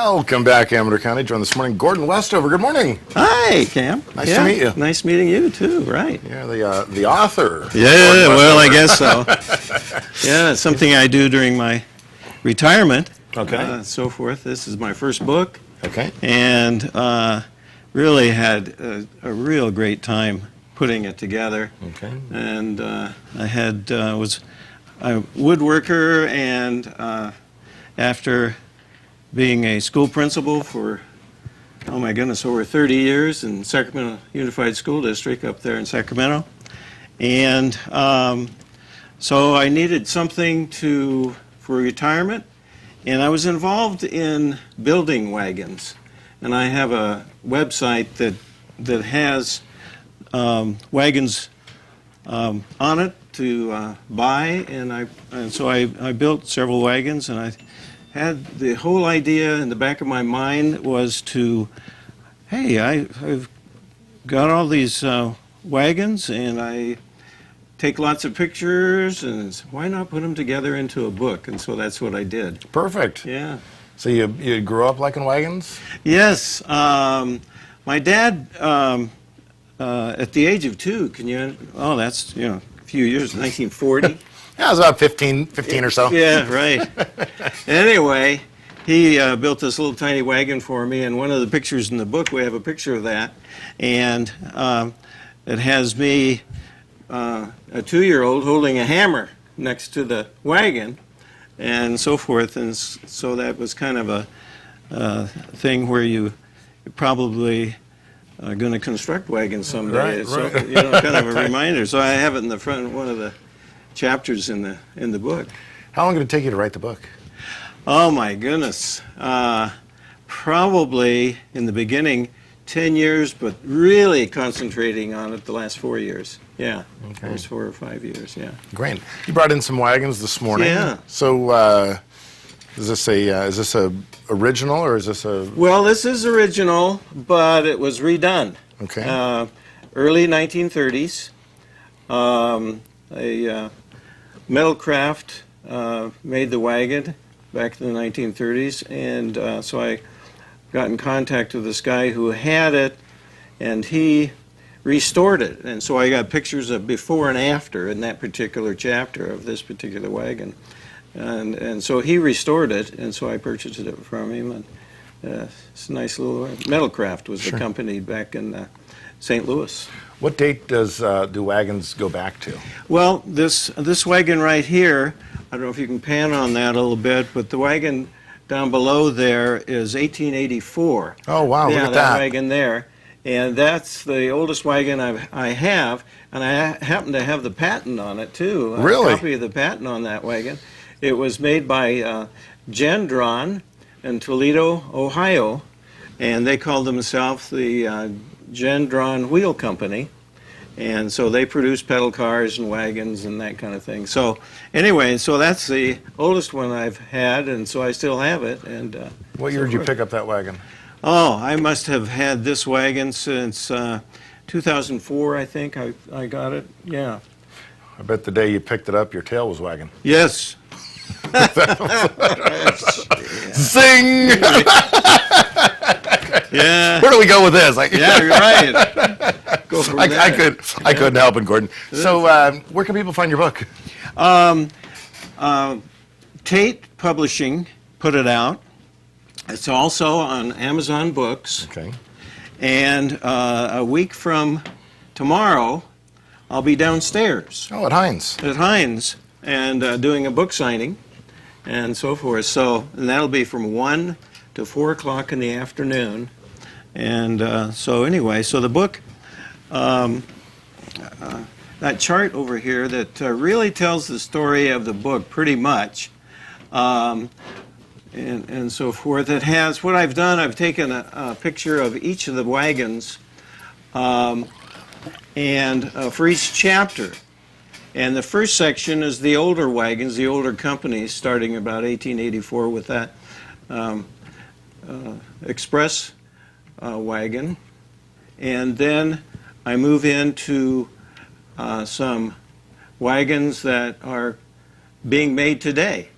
Welcome back, Amador County. Joined this morning, Gordon Westover. Good morning. Hi, Cam. Nice to meet you. Nice meeting you too. Right. Yeah, the author. Yeah. Well, I guess so. Yeah, it's something I do during my retirement. Okay. So forth. This is my first book. Okay. And really had a real great time putting it together. Okay. And I was a woodworker, and after being a school principal for, oh my goodness, over 30 years in Sacramento Unified School District up there in Sacramento. And so I needed something for retirement, and I was involved in building wagons. And I have a website that has wagons on it to buy, and so I built several wagons, and I had the whole idea in the back of my mind was to, hey, I've got all these wagons, and I take lots of pictures, and why not put them together into a book? And so that's what I did. Perfect. Yeah. So you grew up liking wagons? Yes. My dad, at the age of 2, that's, a few years, 1940. Yeah, I was about 15 or so. Yeah, right. Anyway, he built this little tiny wagon for me, and one of the pictures in the book, we have a picture of that, and it has me, a 2-year-old, holding a hammer next to the wagon, and so forth, and so that was kind of a thing where you probably are going to construct wagons someday. Right, so, right. Kind of a reminder. So I have it in the front, one of the chapters in the book. How long did it take you to write the book? Oh my goodness. Probably in the beginning 10 years, but really concentrating on it the last 4 years. Yeah. Okay. Last 4 or 5 years, yeah. Great. You brought in some wagons this morning. Yeah. So is this a original, or is this a... Well, this is original, but it was redone. Okay. Early 1930s. A Metalcraft made the wagon back in the 1930s, and so I got in contact with this guy who had it, and he restored it. And so I got pictures of before and after in that particular chapter of this particular wagon. And so he restored it, and so I purchased it from him. And it's a nice little... Metalcraft was the company back in St. Louis. What date do wagons go back to? Well, this wagon right here, I don't know if you can pan on that a little bit, but the wagon down below there is 1884. Oh, wow, look yeah, at that. Wagon there. And that's the oldest wagon I have, and I happen to have the patent on it, too. Really? A copy of the patent on that wagon. It was made by Gendron in Toledo, Ohio, and they called themselves the Gendron Wheel Company. And so they produce pedal cars and wagons and that kind of thing. So anyway, so that's the oldest one I've had, and so I still have it. And What year did you pick up that wagon? Oh, I must have had this wagon since 2004, I think. I got it. Yeah. I bet the day you picked it up, your tail was wagging. Yes. Zing! Yeah. Where do we go with this? Yeah, you're right. Go from there. I couldn't help it, Gordon. So, where can people find your book? Tate Publishing put it out. It's also on Amazon Books. Okay. And a week from tomorrow, I'll be downstairs Oh, at Heinz. at Heinz and doing a book signing and so forth. So, and that'll be from 1 to 4 o'clock in the afternoon. And so anyway, so the book, that chart over here that really tells the story of the book pretty much. And so forth. It has, what I've done, I've taken a picture of each of the wagons and for each chapter. And the first section is the older wagons, the older companies, starting about 1884 with that express wagon. And then I move into some wagons that are being made today.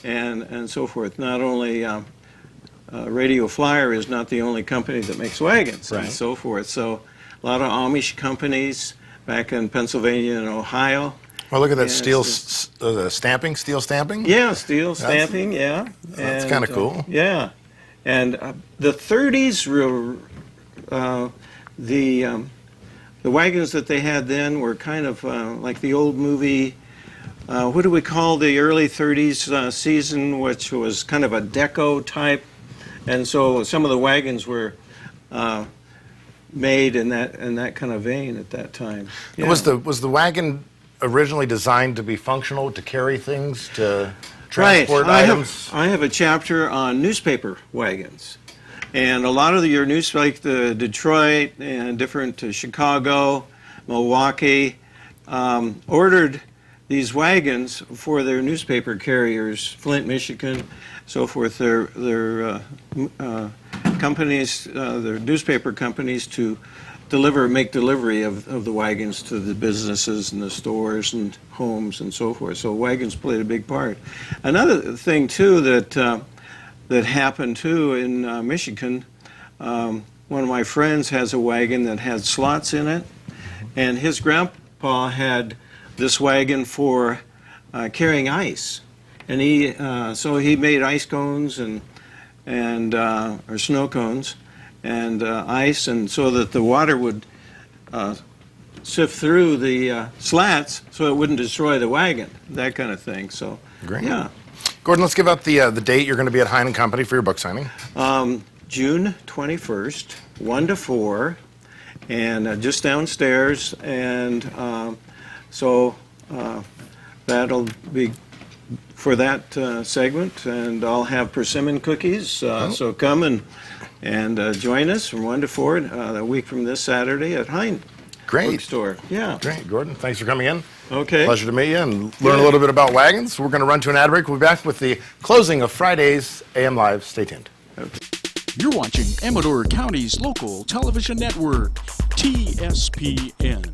And so forth. Not only Radio Flyer is not the only company that makes wagons and Right. so forth. So a lot of Amish companies back in Pennsylvania and Ohio. Well, look at that Yeah, steel it's steel stamping. Yeah, steel stamping, yeah. That's And, kinda cool. yeah. And the 30s, the wagons that they had then were kind of like the old movie, what do we call the early 30s season, which was kind of a deco type. And so some of the wagons were made in that kind of vein at that time. Yeah. Was the wagon originally designed to be functional, to carry things, to transport right. items? I have a chapter on newspaper wagons. And a lot of your news, like the Detroit and different Chicago, Milwaukee, ordered these wagons for their newspaper carriers, Flint, Michigan, so forth. Their companies, their newspaper companies, to make delivery of the wagons to the businesses and the stores and homes and so forth. So wagons played a big part. Another thing too that happened too in Michigan. One of my friends has a wagon that had slots in it, and his grandpa had this wagon for carrying ice, and so he made ice cones and or snow cones and ice, and so that the water would sift through the slats so it wouldn't destroy the wagon, that kind of thing. So Great. yeah. Gordon, let's give out the date you're going to be at Hine & Company for your book signing. June 21st, 1 to 4, and just downstairs. And so that'll be for that segment. And I'll have persimmon cookies. So come and join us from 1 to 4 a week from this Saturday at Hine Great. Bookstore. Yeah. Great, Gordon. Thanks for coming in. Okay. Pleasure to meet you and learn a little bit about wagons. We're going to run to an ad break. We'll be back with the closing of Friday's AM Live. Stay tuned. You're watching Amador County's local television network, TSPN.